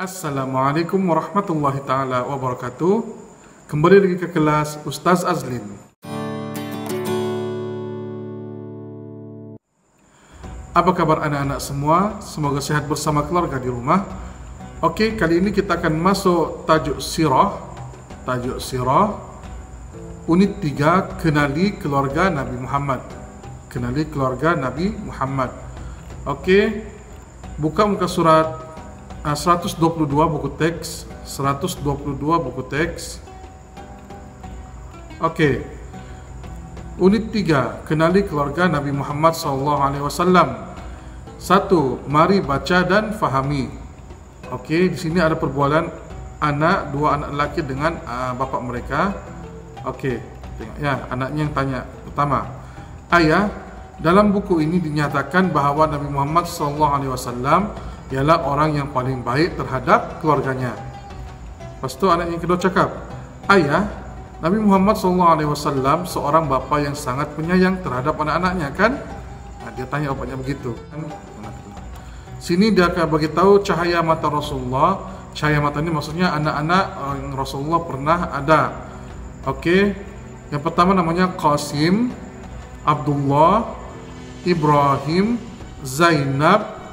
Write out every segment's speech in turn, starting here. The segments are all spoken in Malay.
Assalamualaikum warahmatullahi ta'ala wabarakatuh. Kembali lagi ke kelas Ustaz Azlin. Apa kabar anak-anak semua? Semoga sehat bersama keluarga di rumah. Oke, kali ini kita akan masuk tajuk sirah. Tajuk sirah Unit 3, Kenali Keluarga Nabi Muhammad. Kenali Keluarga Nabi Muhammad. Oke, buka muka surat 122 buku teks, 122 buku teks. Oke. Unit 3, Kenali Keluarga Nabi Muhammad SAW. 1. Mari baca dan fahami. Oke, di sini ada perbualan dua anak lelaki dengan bapak mereka. Oke, tengok ya, anaknya yang tanya. Pertama, ayah, dalam buku ini dinyatakan bahwa Nabi Muhammad SAW ialah orang yang paling baik terhadap keluarganya. Lepas itu anak yang kedua cakap, ayah, Nabi Muhammad SAW seorang bapa yang sangat penyayang terhadap anak-anaknya, kan? Nah, dia tanya bapaknya begitu. Sini dia akan beritahu cahaya mata Rasulullah. Cahaya mata ini maksudnya anak-anak yang Rasulullah pernah ada. Oke, yang pertama namanya Qasim, Abdullah, Ibrahim, Zainab,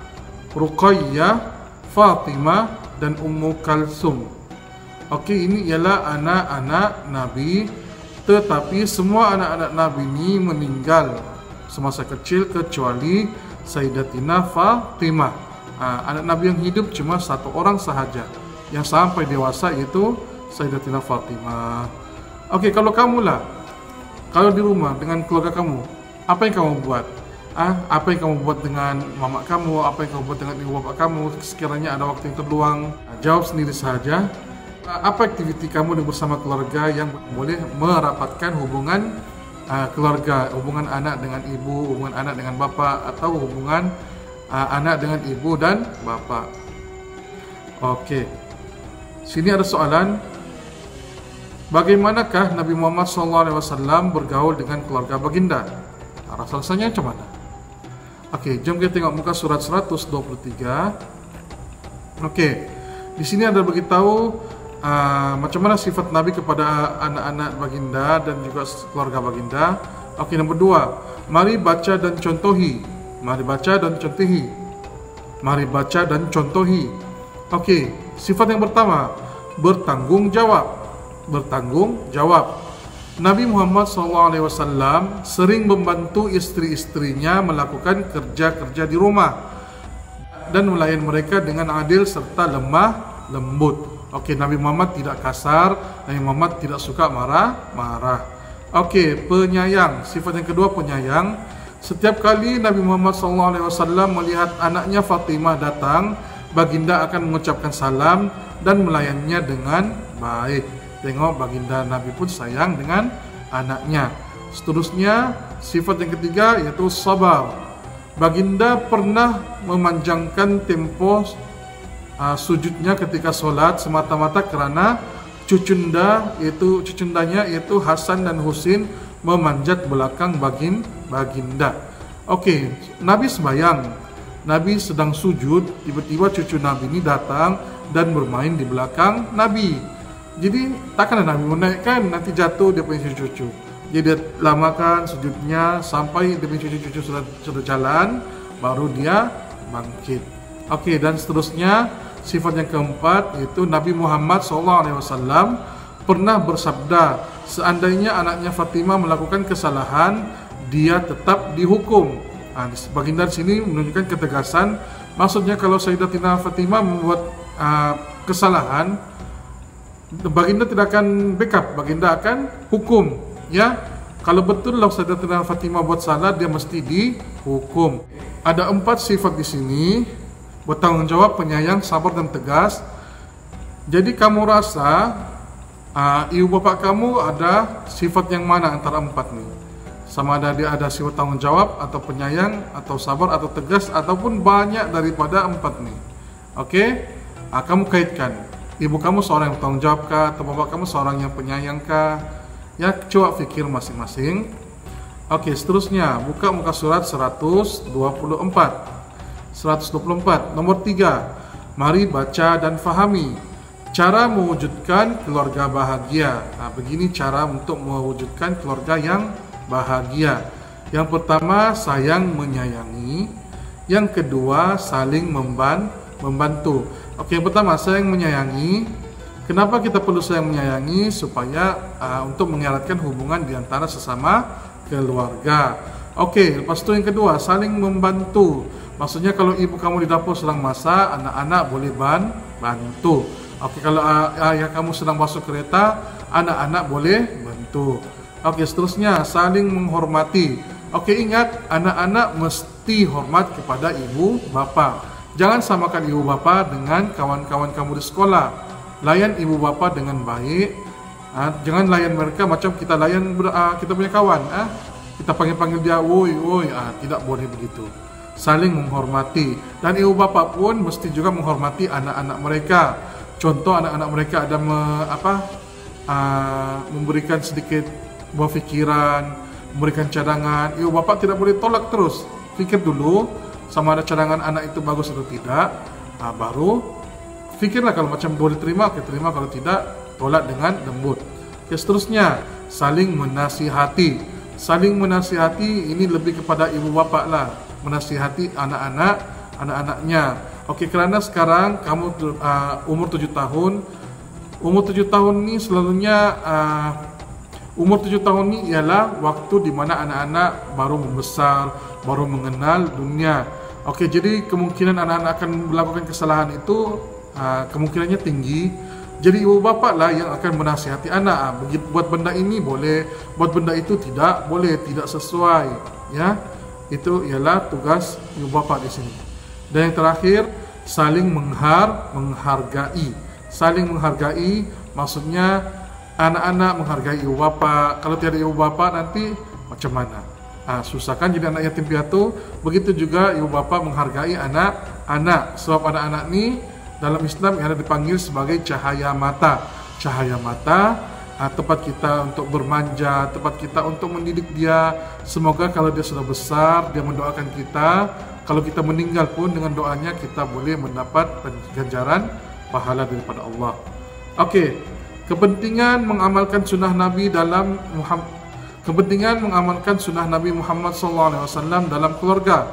Ruqayyah, Fatimah, dan Ummu Kalsum. Oke, ini ialah anak-anak Nabi. Tetapi semua anak-anak Nabi ini meninggal semasa kecil kecuali Sayyidatina Fatimah. Anak Nabi yang hidup cuma satu orang sahaja, yang sampai dewasa itu Sayyidatina Fatimah. Oke, kalau kamulah, kalau di rumah dengan keluarga kamu, apa yang kamu buat? Apa yang kamu buat dengan mama kamu? Apa yang kamu buat dengan ibu bapak kamu? Sekiranya ada waktu yang terluang, jawab sendiri saja. Apa aktiviti kamu bersama keluarga yang boleh merapatkan hubungan keluarga, hubungan anak dengan ibu, hubungan anak dengan bapak, atau hubungan anak dengan ibu dan bapak? Oke, sini ada soalan. Bagaimanakah Nabi Muhammad SAW bergaul dengan keluarga baginda? Rasanya macam mana? Oke, jom kita tengok muka surat 123. Oke, di sini ada beritahu macam mana sifat Nabi kepada anak-anak baginda dan juga keluarga baginda. Oke, nombor 2, mari baca dan contohi. Mari baca dan contohi. Mari baca dan contohi. Oke, sifat yang pertama, bertanggung jawab. Bertanggung jawab. Nabi Muhammad SAW sering membantu istri-istrinya melakukan kerja-kerja di rumah dan melayan mereka dengan adil serta lemah lembut. Oke, Nabi Muhammad tidak kasar, Nabi Muhammad tidak suka marah-marah. Oke, penyayang. Sifat yang kedua, penyayang. Setiap kali Nabi Muhammad SAW melihat anaknya Fatimah datang, baginda akan mengucapkan salam dan melayannya dengan baik. Tengok, baginda Nabi pun sayang dengan anaknya. Seterusnya, sifat yang ketiga yaitu sabar. Baginda pernah memanjangkan tempo sujudnya ketika solat semata-mata kerana cucundanya yaitu Hasan dan Husin memanjat belakang baginda. Oke, Nabi sembahyang. Nabi sedang sujud, tiba-tiba cucu Nabi ini datang dan bermain di belakang Nabi. Jadi takkan Nabi menaikkan, nanti jatuh dia punya cucu-cucu. Jadi dia lamakan sujudnya sampai dia punya cucu-cucu sudah jalan, baru dia bangkit. Oke, dan seterusnya sifat yang keempat yaitu Nabi Muhammad SAW pernah bersabda, seandainya anaknya Fatimah melakukan kesalahan, dia tetap dihukum. Baginda di sini menunjukkan ketegasan. Maksudnya kalau Sayyidatina Fatimah membuat kesalahan, baginda tidak akan backup, baginda akan hukum, ya. Kalau betul lah Sayyidatina Fatimah buat salah, dia mesti dihukum. Ada 4 sifat di sini: bertanggung jawab, penyayang, sabar, dan tegas. Jadi kamu rasa ibu bapak kamu ada sifat yang mana antara 4 nih? Sama ada dia ada sifat tanggung jawab, atau penyayang, atau sabar, atau tegas, ataupun banyak daripada 4 nih. Oke, kamu kaitkan. Ibu kamu seorang yang bertanggung jawab kah, atau bapak kamu seorang yang penyayang kah? Ya, coba fikir masing-masing. Oke, seterusnya buka muka surat 124. 124. Nomor 3. Mari baca dan fahami cara mewujudkan keluarga bahagia. Begini cara untuk mewujudkan keluarga yang bahagia. Yang pertama, sayang menyayangi. Yang kedua, saling membantu. Oke, yang pertama, sayang menyayangi. Kenapa kita perlu sayang menyayangi? Supaya untuk mengeratkan hubungan di antara sesama keluarga. Oke, lepas itu yang kedua, saling membantu. Maksudnya kalau ibu kamu di dapur sedang masak, anak-anak boleh bantu. Oke, kalau ayah kamu sedang basuh kereta, anak-anak boleh bantu. Oke, seterusnya saling menghormati. Oke, ingat, anak-anak mesti hormat kepada ibu bapa. Jangan samakan ibu bapa dengan kawan-kawan kamu di sekolah. Layan ibu bapa dengan baik. Jangan layan mereka macam kita layan kita punya kawan. Kita panggil dia woi. Tidak boleh begitu. Saling menghormati. Dan ibu bapa pun mesti juga menghormati anak-anak mereka. Contoh, anak-anak mereka ada memberikan sedikit buah fikiran, memberikan cadangan. Ibu bapa tidak boleh tolak terus. Fikir dulu sama ada cadangan anak itu bagus atau tidak. Baru fikirlah, kalau macam boleh terima, oke terima, kalau tidak tolak dengan lembut. Oke, seterusnya saling menasihati. Saling menasihati ini lebih kepada ibu bapa lah, menasihati anak-anaknya. Oke, kerana sekarang kamu umur 7 tahun. Umur 7 tahun ni selalunya umur 7 tahun ni ialah waktu di mana anak-anak baru membesar, baru mengenal dunia. Oke, jadi kemungkinan anak-anak akan melakukan kesalahan itu kemungkinannya tinggi. Jadi ibu bapa lah yang akan menasihati anak. Buat benda ini boleh, buat benda itu tidak boleh, tidak sesuai. Ya, itu ialah tugas ibu bapa di sini. Dan yang terakhir, saling menghargai. Saling menghargai maksudnya anak-anak menghargai ibu bapa. Kalau tiada ibu bapa nanti macam mana? Susah kan jadi anak yatim piatu. Begitu juga ibu bapa menghargai anak-anak. Sebab anak-anak ni dalam Islam yang ada dipanggil sebagai cahaya mata. Cahaya mata, tempat kita untuk bermanja, tempat kita untuk mendidik dia. Semoga kalau dia sudah besar, dia mendoakan kita. Kalau kita meninggal pun dengan doanya kita boleh mendapat ganjaran pahala daripada Allah. Oke, kepentingan mengamalkan sunnah Nabi Muhammad SAW dalam keluarga.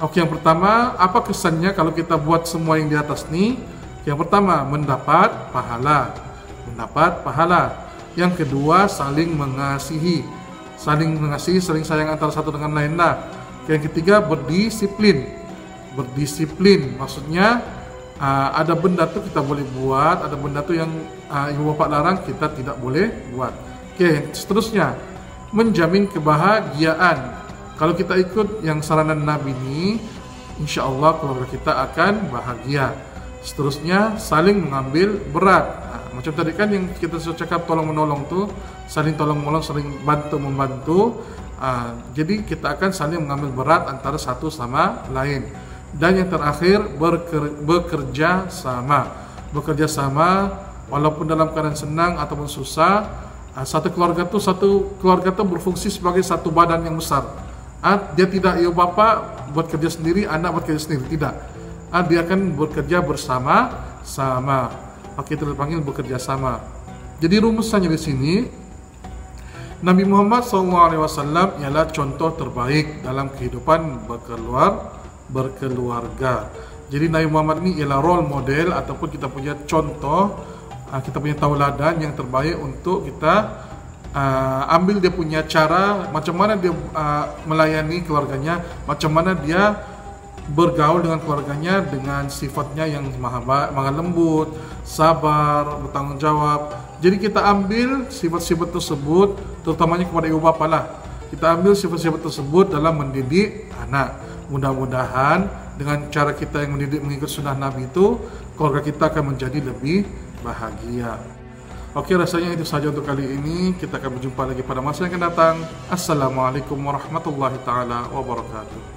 Oke, yang pertama, apa kesannya kalau kita buat semua yang di atas ni? Yang pertama, mendapat pahala. Yang kedua, saling mengasihi. Saling sayang antara satu dengan lain lah. Yang ketiga, berdisiplin. Maksudnya ada benda tu kita boleh buat, ada benda tu yang ibu bapa larang kita tidak boleh buat. Oke, seterusnya menjamin kebahagiaan. Kalau kita ikut yang saranan Nabi ini, insya-Allah keluarga kita akan bahagia. Seterusnya saling mengambil berat. Macam tadi kan yang kita sudah cakap tolong menolong tu, saling tolong menolong, saling bantu membantu. Jadi kita akan saling mengambil berat antara satu sama lain. Dan yang terakhir, bekerja sama walaupun dalam keadaan senang ataupun susah. Satu keluarga tu berfungsi sebagai satu badan yang besar. Dia tidak ibu bapa buat kerja sendiri, anak buat kerja sendiri, tidak. Dia akan bekerja bersama-sama. Oke, itu dipanggil bekerja sama. Jadi rumusannya di sini, Nabi Muhammad SAW ialah contoh terbaik dalam kehidupan berkeluarga. Jadi Nabi Muhammad ini ialah role model ataupun kita punya contoh, kita punya tauladan yang terbaik untuk kita ambil dia punya cara, macam mana dia melayani keluarganya, macam mana dia bergaul dengan keluarganya dengan sifatnya yang maha lembut, sabar, bertanggung jawab. Jadi kita ambil sifat-sifat tersebut, terutamanya kepada ibu bapa lah. Kita ambil sifat-sifat tersebut dalam mendidik anak. Mudah-mudahan dengan cara kita yang mendidik mengikut sunnah Nabi itu, keluarga kita akan menjadi lebih bahagia. Oke, rasanya itu saja untuk kali ini. Kita akan berjumpa lagi pada masa yang akan datang. Assalamualaikum warahmatullahi taala wabarakatuh.